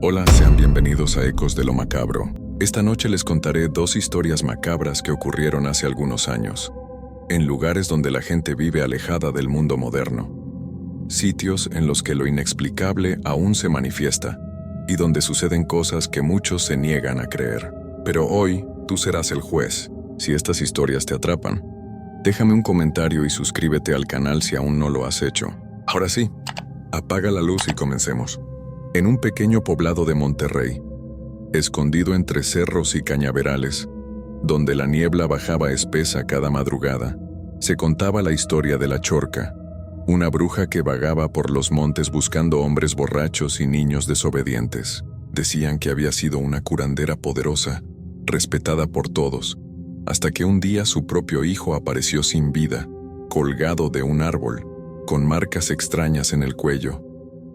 Hola, sean bienvenidos a Ecos de lo Macabro. Esta noche les contaré dos historias macabras que ocurrieron hace algunos años, en lugares donde la gente vive alejada del mundo moderno. Sitios en los que lo inexplicable aún se manifiesta y donde suceden cosas que muchos se niegan a creer. Pero hoy, tú serás el juez. Si estas historias te atrapan, déjame un comentario y suscríbete al canal si aún no lo has hecho. Ahora sí, apaga la luz y comencemos. En un pequeño poblado de Monterrey, escondido entre cerros y cañaverales, donde la niebla bajaba espesa cada madrugada, se contaba la historia de la Chorca, una bruja que vagaba por los montes buscando hombres borrachos y niños desobedientes. Decían que había sido una curandera poderosa, respetada por todos, hasta que un día su propio hijo apareció sin vida, colgado de un árbol, con marcas extrañas en el cuello.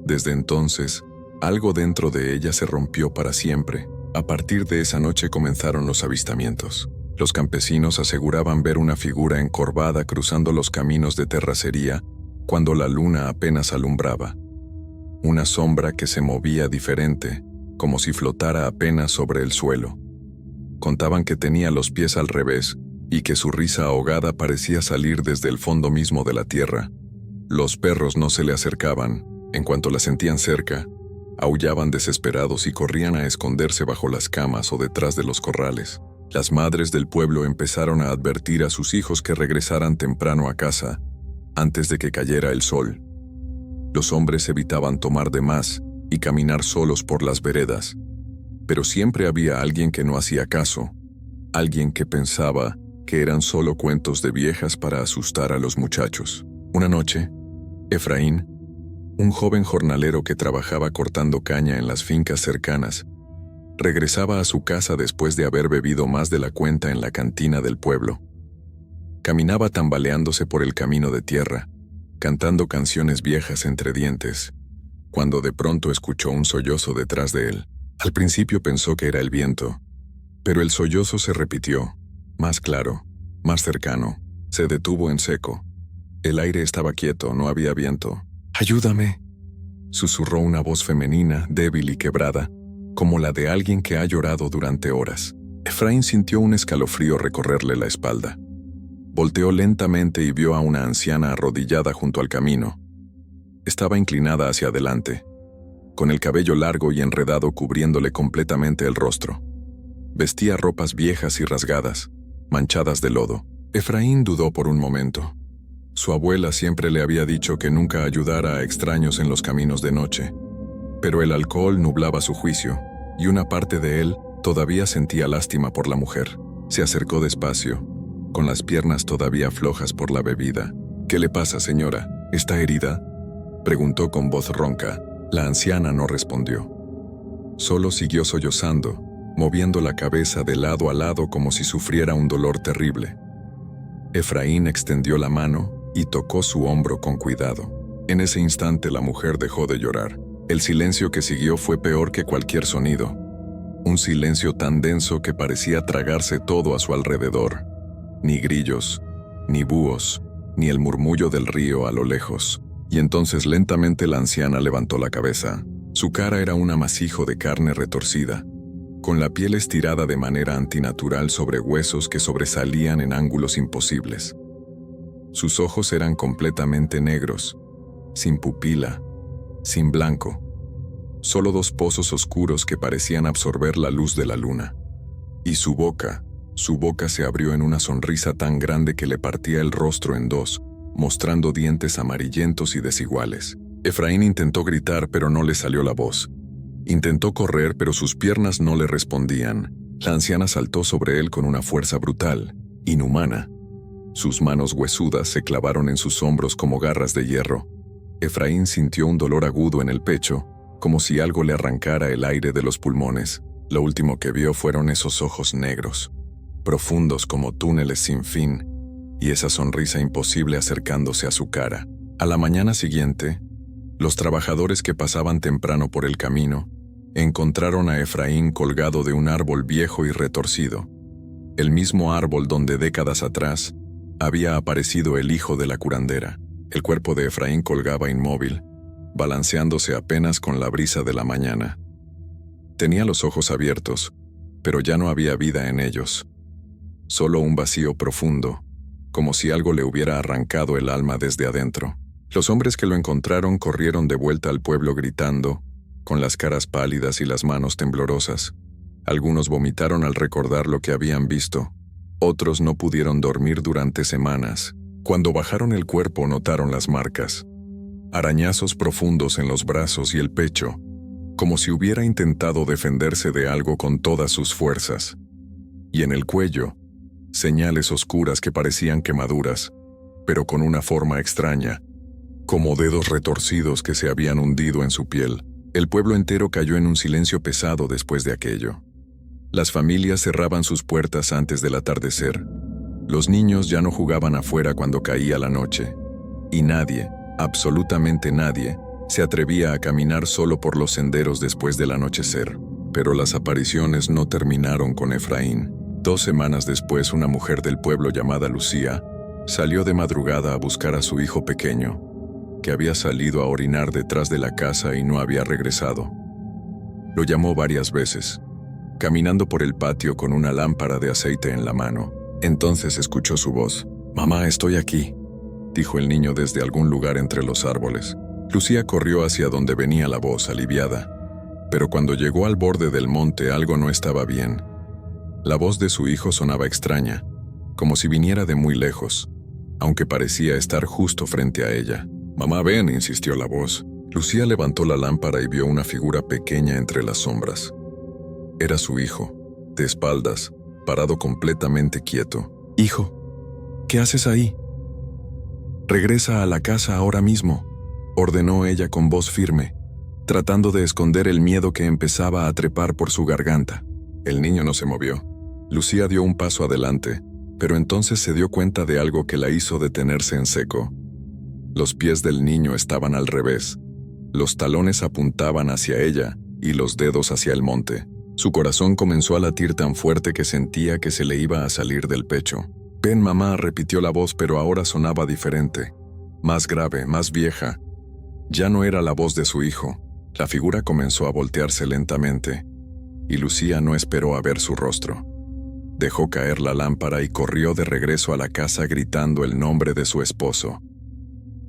Desde entonces, algo dentro de ella se rompió para siempre. A partir de esa noche comenzaron los avistamientos. Los campesinos aseguraban ver una figura encorvada cruzando los caminos de terracería cuando la luna apenas alumbraba. Una sombra que se movía diferente, como si flotara apenas sobre el suelo. Contaban que tenía los pies al revés y que su risa ahogada parecía salir desde el fondo mismo de la tierra. Los perros no se le acercaban. En cuanto la sentían cerca, aullaban desesperados y corrían a esconderse bajo las camas o detrás de los corrales. Las madres del pueblo empezaron a advertir a sus hijos que regresaran temprano a casa, antes de que cayera el sol. Los hombres evitaban tomar de más y caminar solos por las veredas, pero siempre había alguien que no hacía caso, alguien que pensaba que eran solo cuentos de viejas para asustar a los muchachos. Una noche, Efraín, un joven jornalero que trabajaba cortando caña en las fincas cercanas, regresaba a su casa después de haber bebido más de la cuenta en la cantina del pueblo. Caminaba tambaleándose por el camino de tierra, cantando canciones viejas entre dientes, cuando de pronto escuchó un sollozo detrás de él. Al principio pensó que era el viento, pero el sollozo se repitió, más claro, más cercano. Se detuvo en seco. El aire estaba quieto, no había viento. «¡Ayúdame!», susurró una voz femenina, débil y quebrada, como la de alguien que ha llorado durante horas. Efraín sintió un escalofrío recorrerle la espalda. Volteó lentamente y vio a una anciana arrodillada junto al camino. Estaba inclinada hacia adelante, con el cabello largo y enredado cubriéndole completamente el rostro. Vestía ropas viejas y rasgadas, manchadas de lodo. Efraín dudó por un momento. Su abuela siempre le había dicho que nunca ayudara a extraños en los caminos de noche, pero el alcohol nublaba su juicio, y una parte de él todavía sentía lástima por la mujer. Se acercó despacio, con las piernas todavía flojas por la bebida. «¿Qué le pasa, señora? ¿Está herida?», preguntó con voz ronca. La anciana no respondió. Solo siguió sollozando, moviendo la cabeza de lado a lado como si sufriera un dolor terrible. Efraín extendió la mano y tocó su hombro con cuidado. En ese instante la mujer dejó de llorar. El silencio que siguió fue peor que cualquier sonido. Un silencio tan denso que parecía tragarse todo a su alrededor. Ni grillos, ni búhos, ni el murmullo del río a lo lejos. Y entonces lentamente la anciana levantó la cabeza. Su cara era un amasijo de carne retorcida, con la piel estirada de manera antinatural sobre huesos que sobresalían en ángulos imposibles. Sus ojos eran completamente negros, sin pupila, sin blanco, solo dos pozos oscuros que parecían absorber la luz de la luna. Y su boca se abrió en una sonrisa tan grande que le partía el rostro en dos, mostrando dientes amarillentos y desiguales. Efraín intentó gritar, pero no le salió la voz. Intentó correr, pero sus piernas no le respondían. La anciana saltó sobre él con una fuerza brutal, inhumana. Sus manos huesudas se clavaron en sus hombros como garras de hierro. Efraín sintió un dolor agudo en el pecho, como si algo le arrancara el aire de los pulmones. Lo último que vio fueron esos ojos negros, profundos como túneles sin fin, y esa sonrisa imposible acercándose a su cara. A la mañana siguiente, los trabajadores que pasaban temprano por el camino encontraron a Efraín colgado de un árbol viejo y retorcido, el mismo árbol donde décadas atrás había aparecido el hijo de la curandera. El cuerpo de Efraín colgaba inmóvil, balanceándose apenas con la brisa de la mañana. Tenía los ojos abiertos, pero ya no había vida en ellos. Solo un vacío profundo, como si algo le hubiera arrancado el alma desde adentro. Los hombres que lo encontraron corrieron de vuelta al pueblo gritando, con las caras pálidas y las manos temblorosas. Algunos vomitaron al recordar lo que habían visto. Otros no pudieron dormir durante semanas. Cuando bajaron el cuerpo notaron las marcas. Arañazos profundos en los brazos y el pecho, como si hubiera intentado defenderse de algo con todas sus fuerzas. Y en el cuello, señales oscuras que parecían quemaduras, pero con una forma extraña, como dedos retorcidos que se habían hundido en su piel. El pueblo entero cayó en un silencio pesado después de aquello. Las familias cerraban sus puertas antes del atardecer. Los niños ya no jugaban afuera cuando caía la noche. Y nadie, absolutamente nadie, se atrevía a caminar solo por los senderos después del anochecer. Pero las apariciones no terminaron con Efraín. 2 semanas después, una mujer del pueblo llamada Lucía salió de madrugada a buscar a su hijo pequeño, que había salido a orinar detrás de la casa y no había regresado. Lo llamó varias veces, caminando por el patio con una lámpara de aceite en la mano. Entonces escuchó su voz. «Mamá, estoy aquí», dijo el niño desde algún lugar entre los árboles. Lucía corrió hacia donde venía la voz, aliviada. Pero cuando llegó al borde del monte, algo no estaba bien. La voz de su hijo sonaba extraña, como si viniera de muy lejos, aunque parecía estar justo frente a ella. «Mamá, ven», insistió la voz. Lucía levantó la lámpara y vio una figura pequeña entre las sombras. Era su hijo, de espaldas, parado completamente quieto. «Hijo, ¿qué haces ahí? Regresa a la casa ahora mismo», ordenó ella con voz firme, tratando de esconder el miedo que empezaba a trepar por su garganta. El niño no se movió. Lucía dio un paso adelante, pero entonces se dio cuenta de algo que la hizo detenerse en seco. Los pies del niño estaban al revés. Los talones apuntaban hacia ella y los dedos hacia el monte. Su corazón comenzó a latir tan fuerte que sentía que se le iba a salir del pecho. «Ven, mamá», repitió la voz, pero ahora sonaba diferente, más grave, más vieja. Ya no era la voz de su hijo. La figura comenzó a voltearse lentamente, y Lucía no esperó a ver su rostro. Dejó caer la lámpara y corrió de regreso a la casa gritando el nombre de su esposo.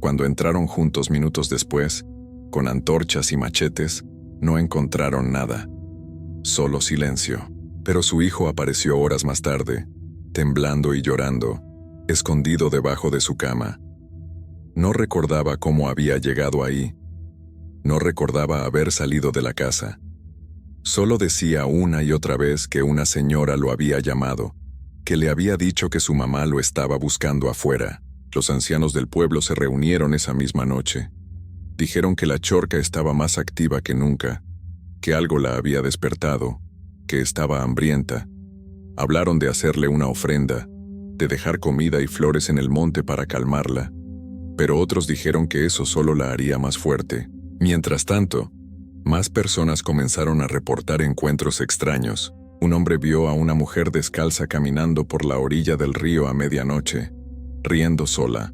Cuando entraron juntos minutos después, con antorchas y machetes, no encontraron nada. Solo silencio. Pero su hijo apareció horas más tarde, temblando y llorando, escondido debajo de su cama. No recordaba cómo había llegado ahí. No recordaba haber salido de la casa. Solo decía una y otra vez que una señora lo había llamado, que le había dicho que su mamá lo estaba buscando afuera. Los ancianos del pueblo se reunieron esa misma noche. Dijeron que la chorca estaba más activa que nunca, que algo la había despertado, que estaba hambrienta. Hablaron de hacerle una ofrenda, de dejar comida y flores en el monte para calmarla, pero otros dijeron que eso solo la haría más fuerte. Mientras tanto, más personas comenzaron a reportar encuentros extraños. Un hombre vio a una mujer descalza caminando por la orilla del río a medianoche, riendo sola.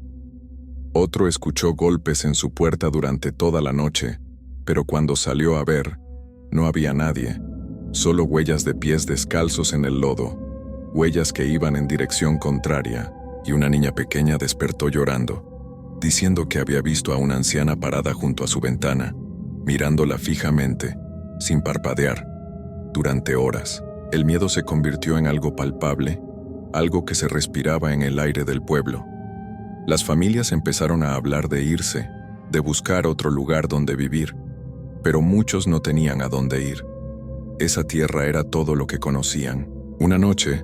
Otro escuchó golpes en su puerta durante toda la noche, pero cuando salió a ver, no había nadie, solo huellas de pies descalzos en el lodo, huellas que iban en dirección contraria, y una niña pequeña despertó llorando, diciendo que había visto a una anciana parada junto a su ventana, mirándola fijamente, sin parpadear, durante horas. El miedo se convirtió en algo palpable, algo que se respiraba en el aire del pueblo. Las familias empezaron a hablar de irse, de buscar otro lugar donde vivir, pero muchos no tenían a dónde ir. Esa tierra era todo lo que conocían. Una noche,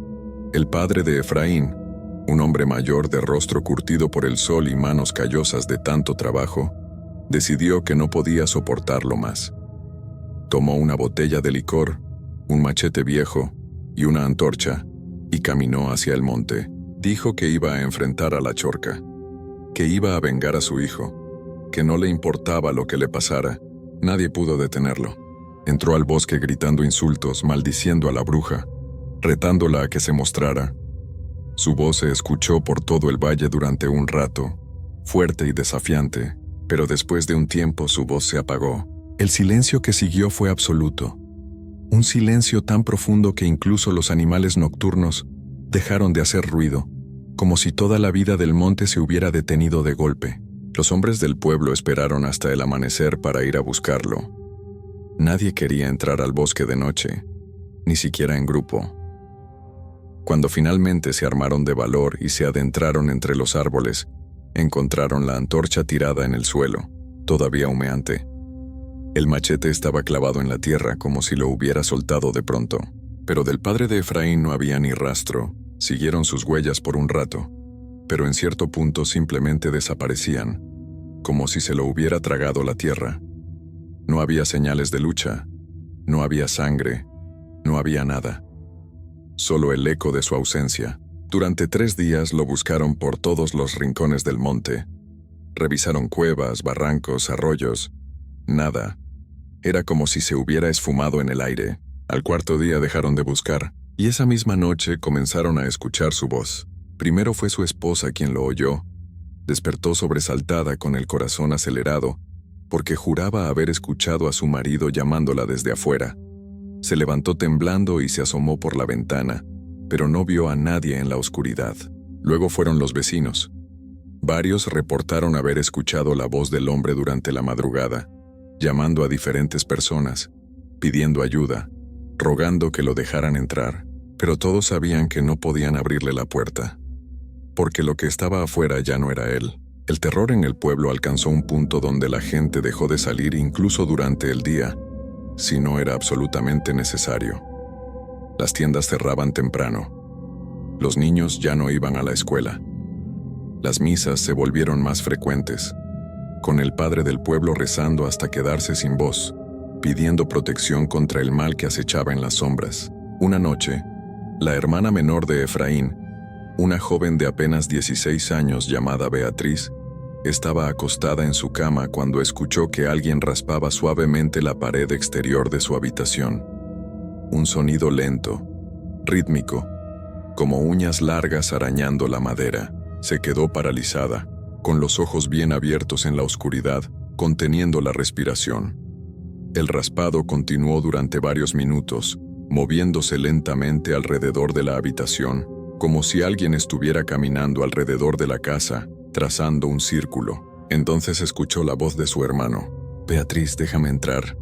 el padre de Efraín, un hombre mayor de rostro curtido por el sol y manos callosas de tanto trabajo, decidió que no podía soportarlo más. Tomó una botella de licor, un machete viejo y una antorcha, y caminó hacia el monte. Dijo que iba a enfrentar a la chorca, que iba a vengar a su hijo, que no le importaba lo que le pasara. Nadie pudo detenerlo. Entró al bosque gritando insultos, maldiciendo a la bruja, retándola a que se mostrara. Su voz se escuchó por todo el valle durante un rato, fuerte y desafiante, pero después de un tiempo su voz se apagó. El silencio que siguió fue absoluto. Un silencio tan profundo que incluso los animales nocturnos dejaron de hacer ruido, como si toda la vida del monte se hubiera detenido de golpe. Los hombres del pueblo esperaron hasta el amanecer para ir a buscarlo. Nadie quería entrar al bosque de noche, ni siquiera en grupo. Cuando finalmente se armaron de valor y se adentraron entre los árboles, encontraron la antorcha tirada en el suelo, todavía humeante. El machete estaba clavado en la tierra como si lo hubiera soltado de pronto, pero del padre de Efraín no había ni rastro. Siguieron sus huellas por un rato, pero en cierto punto simplemente desaparecían, como si se lo hubiera tragado la tierra. No había señales de lucha, no había sangre, no había nada. Solo el eco de su ausencia. Durante 3 días lo buscaron por todos los rincones del monte. Revisaron cuevas, barrancos, arroyos. Nada. Era como si se hubiera esfumado en el aire. Al 4.º día dejaron de buscar, y esa misma noche comenzaron a escuchar su voz. Primero fue su esposa quien lo oyó. Despertó sobresaltada con el corazón acelerado, porque juraba haber escuchado a su marido llamándola desde afuera. Se levantó temblando y se asomó por la ventana, pero no vio a nadie en la oscuridad. Luego fueron los vecinos. Varios reportaron haber escuchado la voz del hombre durante la madrugada, llamando a diferentes personas, pidiendo ayuda, rogando que lo dejaran entrar, pero todos sabían que no podían abrirle la puerta, porque lo que estaba afuera ya no era él. El terror en el pueblo alcanzó un punto donde la gente dejó de salir incluso durante el día, si no era absolutamente necesario. Las tiendas cerraban temprano. Los niños ya no iban a la escuela. Las misas se volvieron más frecuentes, con el padre del pueblo rezando hasta quedarse sin voz, pidiendo protección contra el mal que acechaba en las sombras. Una noche, la hermana menor de Efraín, una joven de apenas 16 años llamada Beatriz, estaba acostada en su cama cuando escuchó que alguien raspaba suavemente la pared exterior de su habitación. Un sonido lento, rítmico, como uñas largas arañando la madera. Se quedó paralizada, con los ojos bien abiertos en la oscuridad, conteniendo la respiración. El raspado continuó durante varios minutos, moviéndose lentamente alrededor de la habitación, como si alguien estuviera caminando alrededor de la casa, trazando un círculo. Entonces escuchó la voz de su hermano. «Beatriz, déjame entrar».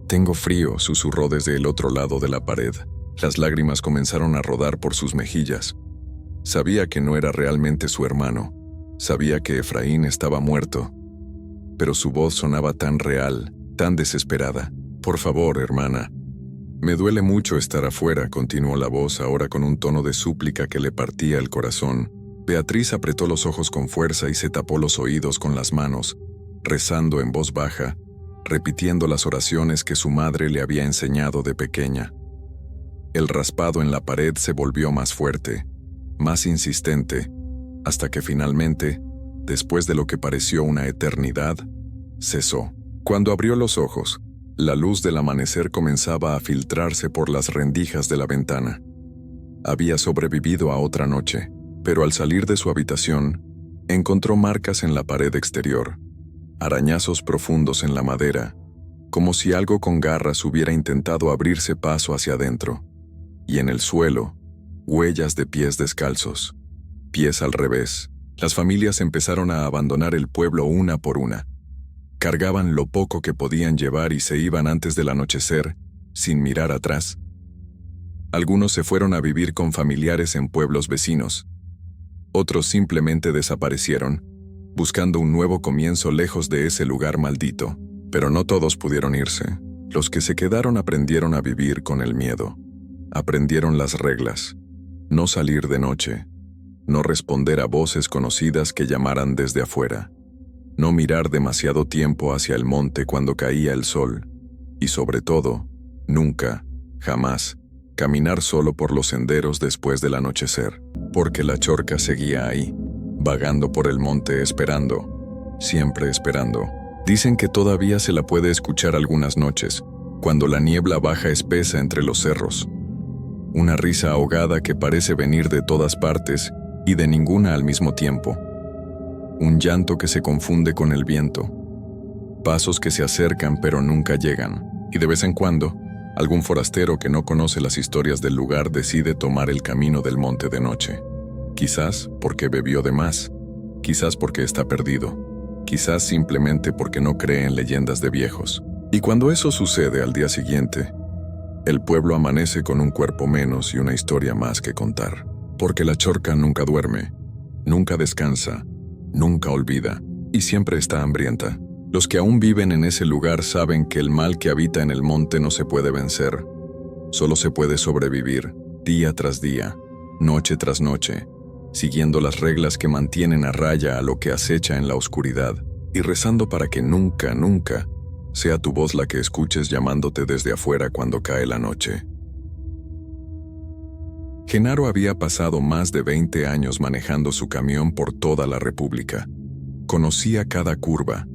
«Tengo frío», susurró desde el otro lado de la pared. Las lágrimas comenzaron a rodar por sus mejillas. Sabía que no era realmente su hermano. Sabía que Efraín estaba muerto. Pero su voz sonaba tan real, tan desesperada. «Por favor, hermana». «Me duele mucho estar afuera», continuó la voz ahora con un tono de súplica que le partía el corazón. Beatriz apretó los ojos con fuerza y se tapó los oídos con las manos, rezando en voz baja, repitiendo las oraciones que su madre le había enseñado de pequeña. El raspado en la pared se volvió más fuerte, más insistente, hasta que finalmente, después de lo que pareció una eternidad, cesó. Cuando abrió los ojos, la luz del amanecer comenzaba a filtrarse por las rendijas de la ventana. Había sobrevivido a otra noche, pero al salir de su habitación, encontró marcas en la pared exterior, arañazos profundos en la madera, como si algo con garras hubiera intentado abrirse paso hacia adentro, y en el suelo, huellas de pies descalzos, pies al revés. Las familias empezaron a abandonar el pueblo una por una. Cargaban lo poco que podían llevar y se iban antes del anochecer, sin mirar atrás. Algunos se fueron a vivir con familiares en pueblos vecinos. Otros simplemente desaparecieron, buscando un nuevo comienzo lejos de ese lugar maldito. Pero no todos pudieron irse. Los que se quedaron aprendieron a vivir con el miedo. Aprendieron las reglas. No salir de noche. No responder a voces conocidas que llamaran desde afuera. No mirar demasiado tiempo hacia el monte cuando caía el sol. Y sobre todo, nunca, jamás, caminar solo por los senderos después del anochecer. Porque la chorca seguía ahí, vagando por el monte esperando, siempre esperando. Dicen que todavía se la puede escuchar algunas noches, cuando la niebla baja espesa entre los cerros. Una risa ahogada que parece venir de todas partes y de ninguna al mismo tiempo. Un llanto que se confunde con el viento. Pasos que se acercan pero nunca llegan. Y de vez en cuando, Algún forastero que no conoce las historias del lugar decide tomar el camino del monte de noche. Quizás porque bebió de más, quizás porque está perdido, quizás simplemente porque no cree en leyendas de viejos. Y cuando eso sucede al día siguiente, el pueblo amanece con un cuerpo menos y una historia más que contar. Porque la Chorca nunca duerme, nunca descansa, nunca olvida y siempre está hambrienta. Los que aún viven en ese lugar saben que el mal que habita en el monte no se puede vencer. Solo se puede sobrevivir, día tras día, noche tras noche, siguiendo las reglas que mantienen a raya a lo que acecha en la oscuridad y rezando para que nunca, nunca sea tu voz la que escuches llamándote desde afuera cuando cae la noche. Genaro había pasado más de 20 años manejando su camión por toda la República. Conocía cada curva,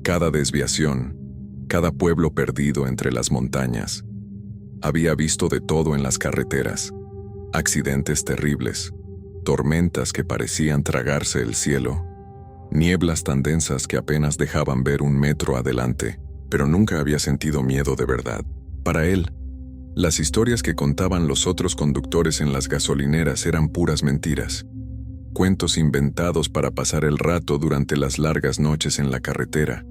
cada desviación, cada pueblo perdido entre las montañas. Había visto de todo en las carreteras: accidentes terribles, tormentas que parecían tragarse el cielo, nieblas tan densas que apenas dejaban ver un metro adelante, pero nunca había sentido miedo de verdad. Para él, las historias que contaban los otros conductores en las gasolineras eran puras mentiras, cuentos inventados para pasar el rato durante las largas noches en la carretera.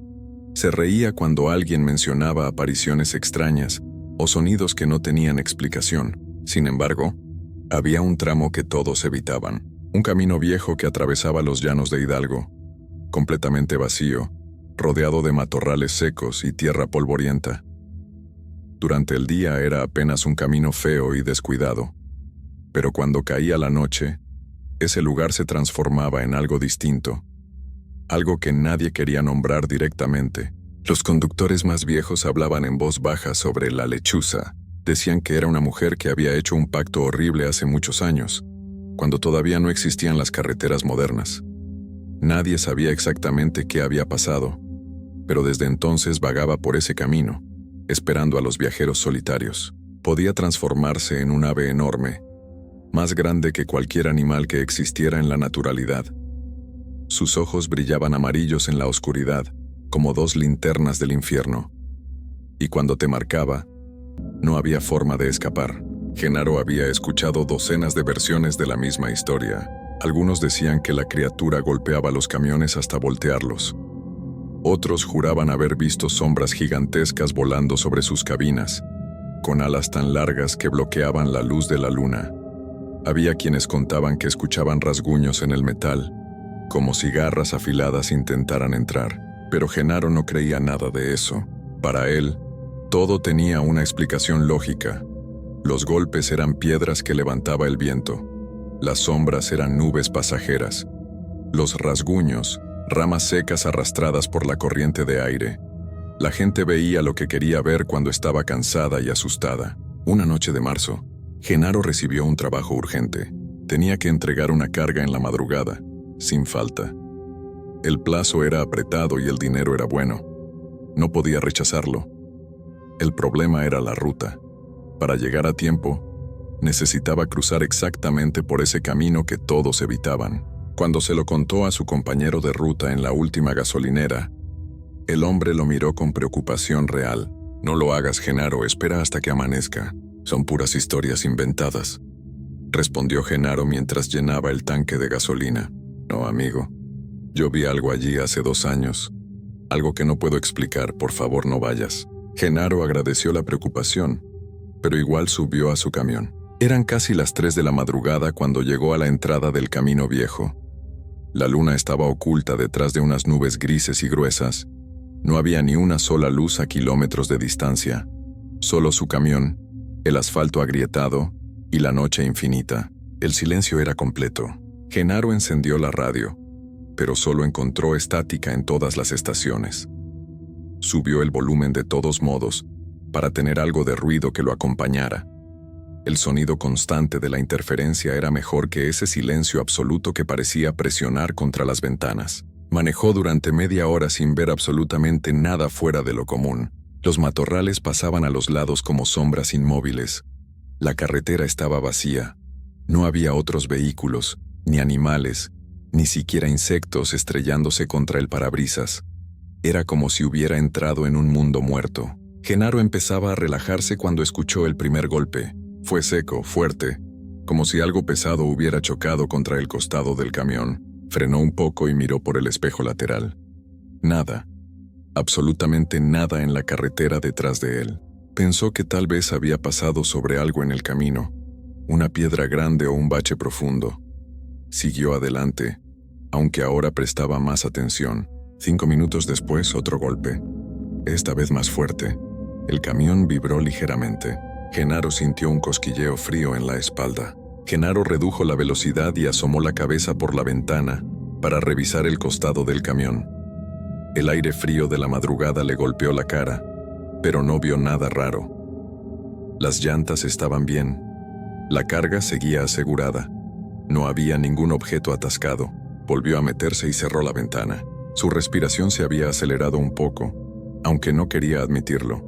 Se reía cuando alguien mencionaba apariciones extrañas o sonidos que no tenían explicación. Sin embargo, había un tramo que todos evitaban, un camino viejo que atravesaba los llanos de Hidalgo, completamente vacío, rodeado de matorrales secos y tierra polvorienta. Durante el día era apenas un camino feo y descuidado, pero cuando caía la noche, ese lugar se transformaba en algo distinto, algo que nadie quería nombrar directamente. Los conductores más viejos hablaban en voz baja sobre la lechuza. Decían que era una mujer que había hecho un pacto horrible hace muchos años, cuando todavía no existían las carreteras modernas. Nadie sabía exactamente qué había pasado, pero desde entonces vagaba por ese camino, esperando a los viajeros solitarios. Podía transformarse en un ave enorme, más grande que cualquier animal que existiera en la naturalidad. Sus ojos brillaban amarillos en la oscuridad, como dos linternas del infierno. Y cuando te marcaba, no había forma de escapar. Genaro había escuchado docenas de versiones de la misma historia. Algunos decían que la criatura golpeaba los camiones hasta voltearlos. Otros juraban haber visto sombras gigantescas volando sobre sus cabinas, con alas tan largas que bloqueaban la luz de la luna. Había quienes contaban que escuchaban rasguños en el metal, como si garras afiladas intentaran entrar, pero Genaro no creía nada de eso. Para él, todo tenía una explicación lógica. Los golpes eran piedras que levantaba el viento, las sombras eran nubes pasajeras, los rasguños, ramas secas arrastradas por la corriente de aire. La gente veía lo que quería ver cuando estaba cansada y asustada. Una noche de marzo, Genaro recibió un trabajo urgente. Tenía que entregar una carga en la madrugada, sin falta. El plazo era apretado y el dinero era bueno. No podía rechazarlo. El problema era la ruta. Para llegar a tiempo, necesitaba cruzar exactamente por ese camino que todos evitaban. Cuando se lo contó a su compañero de ruta en la última gasolinera, el hombre lo miró con preocupación real. «No lo hagas, Genaro, espera hasta que amanezca. Son puras historias inventadas», respondió Genaro mientras llenaba el tanque de gasolina. «No, amigo. Yo vi algo allí hace 2 años. Algo que no puedo explicar, por favor no vayas». Genaro agradeció la preocupación, pero igual subió a su camión. Eran casi las 3 de la madrugada cuando llegó a la entrada del camino viejo. La luna estaba oculta detrás de unas nubes grises y gruesas. No había ni una sola luz a kilómetros de distancia. Solo su camión, el asfalto agrietado y la noche infinita. El silencio era completo. Genaro encendió la radio, pero solo encontró estática en todas las estaciones. Subió el volumen de todos modos, para tener algo de ruido que lo acompañara. El sonido constante de la interferencia era mejor que ese silencio absoluto que parecía presionar contra las ventanas. Manejó durante media hora sin ver absolutamente nada fuera de lo común. Los matorrales pasaban a los lados como sombras inmóviles. La carretera estaba vacía. No había otros vehículos, ni animales, ni siquiera insectos estrellándose contra el parabrisas. Era como si hubiera entrado en un mundo muerto. Genaro empezaba a relajarse cuando escuchó el primer golpe. Fue seco, fuerte, como si algo pesado hubiera chocado contra el costado del camión. Frenó un poco y miró por el espejo lateral. Nada, absolutamente nada en la carretera detrás de él. Pensó que tal vez había pasado sobre algo en el camino, una piedra grande o un bache profundo. Siguió adelante, aunque ahora prestaba más atención. 5 minutos después, otro golpe. Esta vez más fuerte. El camión vibró ligeramente. Genaro sintió un cosquilleo frío en la espalda. Genaro redujo la velocidad y asomó la cabeza por la ventana para revisar el costado del camión. El aire frío de la madrugada le golpeó la cara, pero no vio nada raro. Las llantas estaban bien. La carga seguía asegurada. No había ningún objeto atascado. Volvió a meterse y cerró la ventana. Su respiración se había acelerado un poco, aunque no quería admitirlo.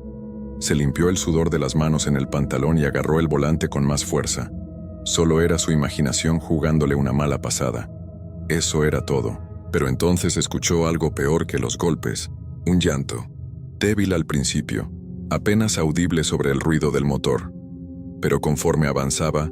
Se limpió el sudor de las manos en el pantalón y agarró el volante con más fuerza. Solo era su imaginación jugándole una mala pasada. Eso era todo. Pero entonces escuchó algo peor que los golpes. Un llanto. Débil al principio, apenas audible sobre el ruido del motor. Pero conforme avanzaba,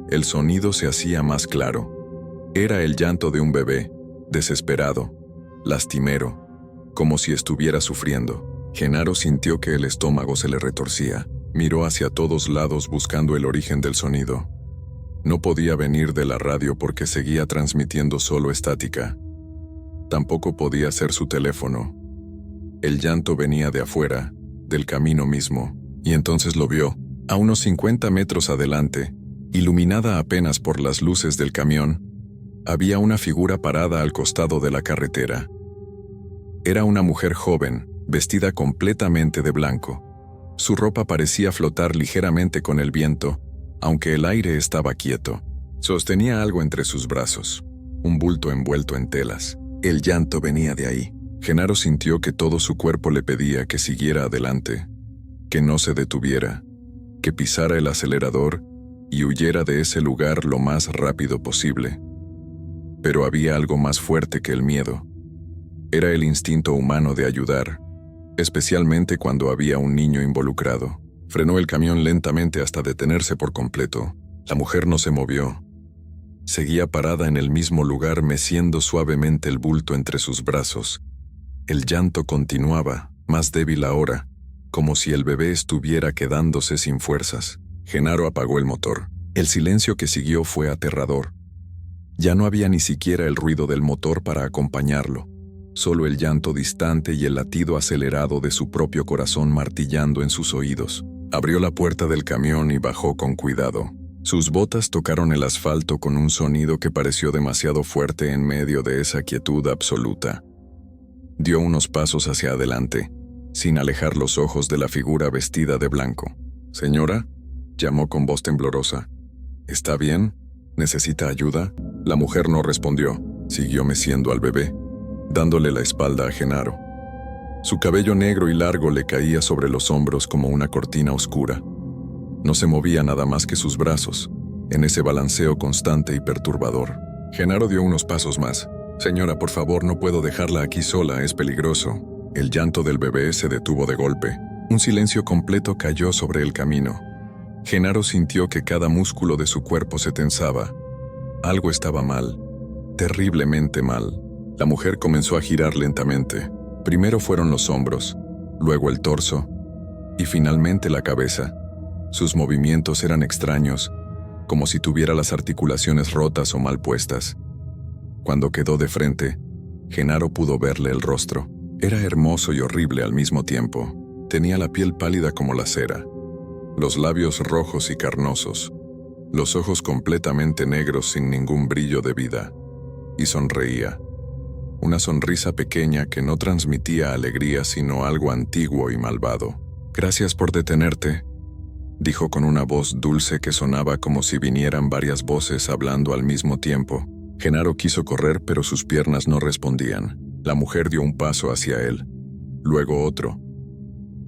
el sonido se hacía más claro. Era el llanto de un bebé, desesperado, lastimero, como si estuviera sufriendo. Genaro sintió que el estómago se le retorcía. Miró hacia todos lados buscando el origen del sonido. No podía venir de la radio porque seguía transmitiendo solo estática. Tampoco podía ser su teléfono. El llanto venía de afuera, del camino mismo, y entonces lo vio, a unos 50 metros adelante, iluminada apenas por las luces del camión. Había una figura parada al costado de la carretera. Era una mujer joven, vestida completamente de blanco. Su ropa parecía flotar ligeramente con el viento, aunque el aire estaba quieto. Sostenía algo entre sus brazos, un bulto envuelto en telas. El llanto venía de ahí. Genaro sintió que todo su cuerpo le pedía que siguiera adelante, que no se detuviera, que pisara el acelerador y huyera de ese lugar lo más rápido posible. Pero había algo más fuerte que el miedo. Era el instinto humano de ayudar, especialmente cuando había un niño involucrado. Frenó el camión lentamente hasta detenerse por completo. La mujer no se movió. Seguía parada en el mismo lugar, meciendo suavemente el bulto entre sus brazos. El llanto continuaba, más débil ahora, como si el bebé estuviera quedándose sin fuerzas. Genaro apagó el motor. El silencio que siguió fue aterrador. Ya no había ni siquiera el ruido del motor para acompañarlo, solo el llanto distante y el latido acelerado de su propio corazón martillando en sus oídos. Abrió la puerta del camión y bajó con cuidado. Sus botas tocaron el asfalto con un sonido que pareció demasiado fuerte en medio de esa quietud absoluta. Dio unos pasos hacia adelante, sin alejar los ojos de la figura vestida de blanco. «Señora», llamó con voz temblorosa. «¿Está bien? ¿Necesita ayuda?» La mujer no respondió. Siguió meciendo al bebé, dándole la espalda a Genaro. Su cabello negro y largo le caía sobre los hombros como una cortina oscura. No se movía nada más que sus brazos, en ese balanceo constante y perturbador. Genaro dio unos pasos más. «Señora, por favor, no puedo dejarla aquí sola, es peligroso». El llanto del bebé se detuvo de golpe. Un silencio completo cayó sobre el camino. Genaro sintió que cada músculo de su cuerpo se tensaba. Algo estaba mal, terriblemente mal. La mujer comenzó a girar lentamente. Primero fueron los hombros, luego el torso, y finalmente la cabeza. Sus movimientos eran extraños, como si tuviera las articulaciones rotas o mal puestas. Cuando quedó de frente, Genaro pudo verle el rostro. Era hermoso y horrible al mismo tiempo. Tenía la piel pálida como la cera, los labios rojos y carnosos, los ojos completamente negros sin ningún brillo de vida, y sonreía. Una sonrisa pequeña que no transmitía alegría sino algo antiguo y malvado. «Gracias por detenerte», dijo con una voz dulce que sonaba como si vinieran varias voces hablando al mismo tiempo. Genaro quiso correr, pero sus piernas no respondían. La mujer dio un paso hacia él, luego otro.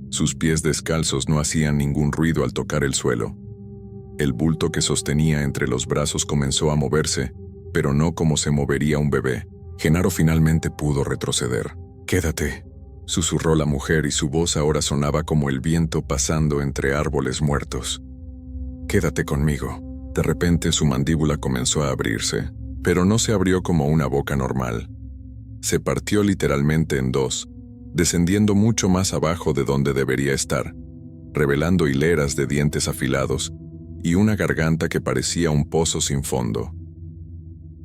Sus pies descalzos no hacían ningún ruido al tocar el suelo. El bulto que sostenía entre los brazos comenzó a moverse, pero no como se movería un bebé. Genaro finalmente pudo retroceder. «Quédate», susurró la mujer y su voz ahora sonaba como el viento pasando entre árboles muertos. «Quédate conmigo». De repente su mandíbula comenzó a abrirse, pero no se abrió como una boca normal. Se partió literalmente en dos, descendiendo mucho más abajo de donde debería estar, revelando hileras de dientes afilados y una garganta que parecía un pozo sin fondo.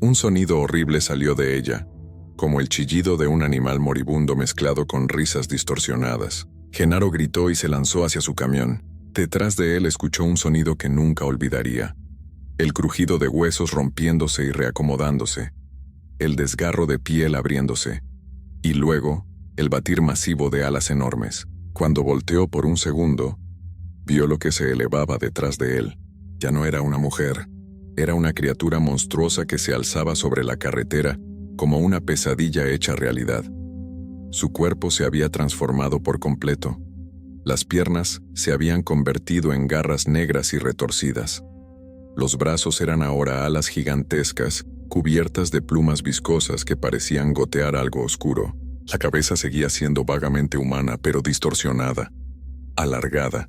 Un sonido horrible salió de ella, como el chillido de un animal moribundo mezclado con risas distorsionadas. Genaro gritó y se lanzó hacia su camión. Detrás de él escuchó un sonido que nunca olvidaría. El crujido de huesos rompiéndose y reacomodándose, el desgarro de piel abriéndose, y luego el batir masivo de alas enormes. Cuando volteó por un segundo, vio lo que se elevaba detrás de él. Ya no era una mujer, era una criatura monstruosa que se alzaba sobre la carretera como una pesadilla hecha realidad. Su cuerpo se había transformado por completo. Las piernas se habían convertido en garras negras y retorcidas. Los brazos eran ahora alas gigantescas, cubiertas de plumas viscosas que parecían gotear algo oscuro. La cabeza seguía siendo vagamente humana, pero distorsionada, alargada,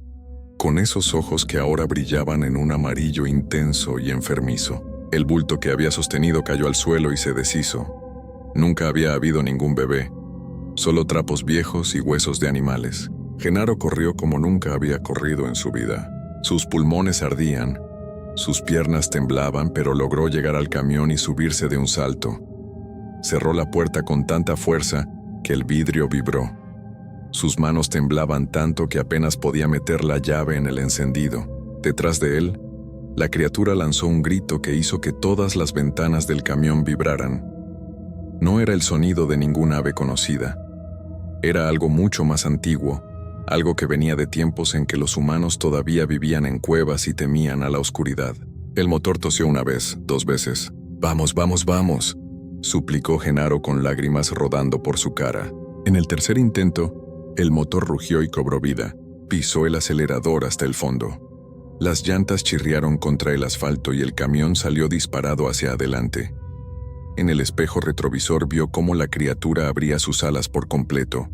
con esos ojos que ahora brillaban en un amarillo intenso y enfermizo. El bulto que había sostenido cayó al suelo y se deshizo. Nunca había habido ningún bebé, solo trapos viejos y huesos de animales. Genaro corrió como nunca había corrido en su vida. Sus pulmones ardían, sus piernas temblaban, pero logró llegar al camión y subirse de un salto. Cerró la puerta con tanta fuerza que el vidrio vibró. Sus manos temblaban tanto que apenas podía meter la llave en el encendido. Detrás de él, la criatura lanzó un grito que hizo que todas las ventanas del camión vibraran. No era el sonido de ninguna ave conocida. Era algo mucho más antiguo, algo que venía de tiempos en que los humanos todavía vivían en cuevas y temían a la oscuridad. El motor tosió una vez, dos veces. «Vamos, vamos, vamos», suplicó Genaro con lágrimas rodando por su cara. En el tercer intento, el motor rugió y cobró vida. Pisó el acelerador hasta el fondo. Las llantas chirriaron contra el asfalto y el camión salió disparado hacia adelante. En el espejo retrovisor vio cómo la criatura abría sus alas por completo,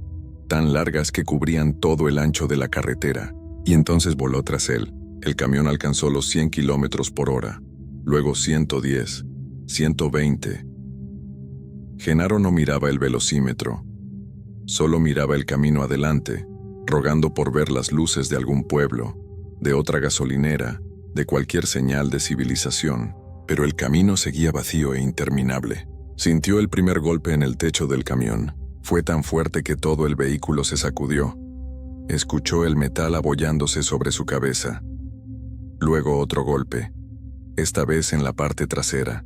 tan largas que cubrían todo el ancho de la carretera, y entonces voló tras él. El camión alcanzó los 100 kilómetros por hora, luego 110, 120. Genaro no miraba el velocímetro, solo miraba el camino adelante, rogando por ver las luces de algún pueblo, de otra gasolinera, de cualquier señal de civilización, pero el camino seguía vacío e interminable. Sintió el primer golpe en el techo del camión. Fue tan fuerte que todo el vehículo se sacudió. Escuchó el metal abollándose sobre su cabeza. Luego otro golpe, esta vez en la parte trasera.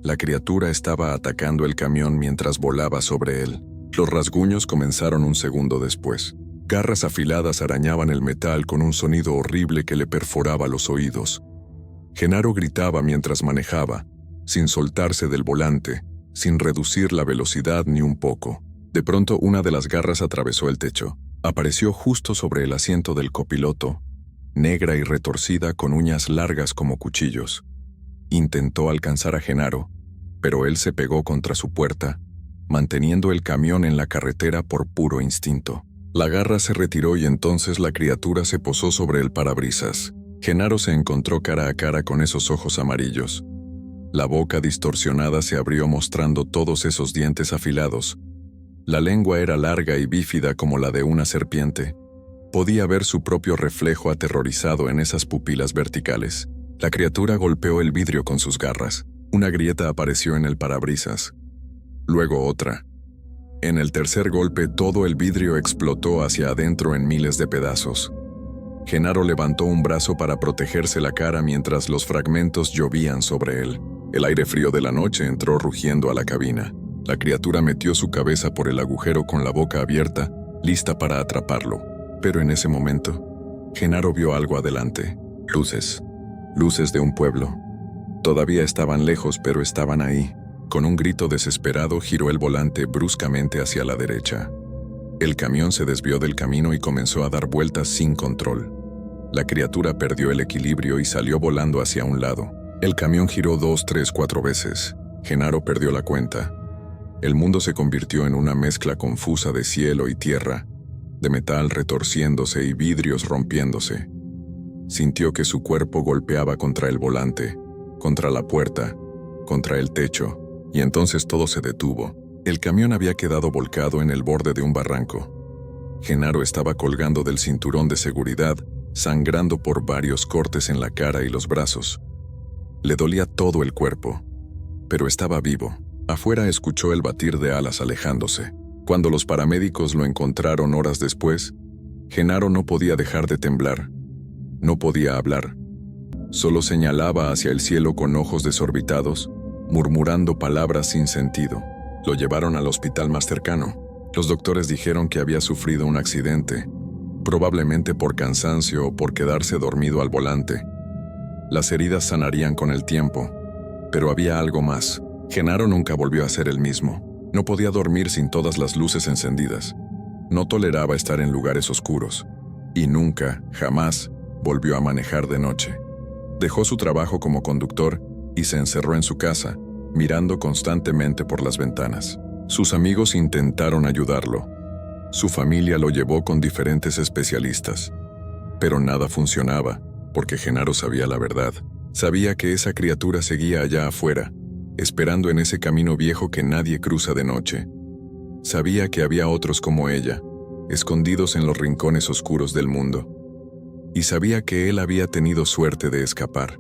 La criatura estaba atacando el camión mientras volaba sobre él. Los rasguños comenzaron un segundo después. Garras afiladas arañaban el metal con un sonido horrible que le perforaba los oídos. Genaro gritaba mientras manejaba, sin soltarse del volante, sin reducir la velocidad ni un poco. De pronto una de las garras atravesó el techo. Apareció justo sobre el asiento del copiloto, negra y retorcida con uñas largas como cuchillos. Intentó alcanzar a Genaro, pero él se pegó contra su puerta, manteniendo el camión en la carretera por puro instinto. La garra se retiró y entonces la criatura se posó sobre el parabrisas. Genaro se encontró cara a cara con esos ojos amarillos. La boca distorsionada se abrió mostrando todos esos dientes afilados. La lengua era larga y bífida como la de una serpiente. Podía ver su propio reflejo aterrorizado en esas pupilas verticales. La criatura golpeó el vidrio con sus garras. Una grieta apareció en el parabrisas. Luego otra. En el tercer golpe todo el vidrio explotó hacia adentro en miles de pedazos. Genaro levantó un brazo para protegerse la cara mientras los fragmentos llovían sobre él. El aire frío de la noche entró rugiendo a la cabina. La criatura metió su cabeza por el agujero con la boca abierta, lista para atraparlo. Pero en ese momento, Genaro vio algo adelante. Luces. Luces de un pueblo. Todavía estaban lejos, pero estaban ahí. Con un grito desesperado giró el volante bruscamente hacia la derecha. El camión se desvió del camino y comenzó a dar vueltas sin control. La criatura perdió el equilibrio y salió volando hacia un lado. El camión giró 2, 3, 4 veces. Genaro perdió la cuenta. El mundo se convirtió en una mezcla confusa de cielo y tierra, de metal retorciéndose y vidrios rompiéndose. Sintió que su cuerpo golpeaba contra el volante, contra la puerta, contra el techo, y entonces todo se detuvo. El camión había quedado volcado en el borde de un barranco. Genaro estaba colgando del cinturón de seguridad, sangrando por varios cortes en la cara y los brazos. Le dolía todo el cuerpo, pero estaba vivo. Afuera escuchó el batir de alas alejándose. Cuando los paramédicos lo encontraron horas después, Genaro no podía dejar de temblar. No podía hablar. Solo señalaba hacia el cielo con ojos desorbitados, murmurando palabras sin sentido. Lo llevaron al hospital más cercano. Los doctores dijeron que había sufrido un accidente, probablemente por cansancio o por quedarse dormido al volante. Las heridas sanarían con el tiempo, pero había algo más. Genaro nunca volvió a ser el mismo. No podía dormir sin todas las luces encendidas. No toleraba estar en lugares oscuros. Y nunca, jamás, volvió a manejar de noche. Dejó su trabajo como conductor y se encerró en su casa, mirando constantemente por las ventanas. Sus amigos intentaron ayudarlo. Su familia lo llevó con diferentes especialistas. Pero nada funcionaba, porque Genaro sabía la verdad. Sabía que esa criatura seguía allá afuera, esperando en ese camino viejo que nadie cruza de noche. Sabía que había otros como ella, escondidos en los rincones oscuros del mundo. Y sabía que él había tenido suerte de escapar.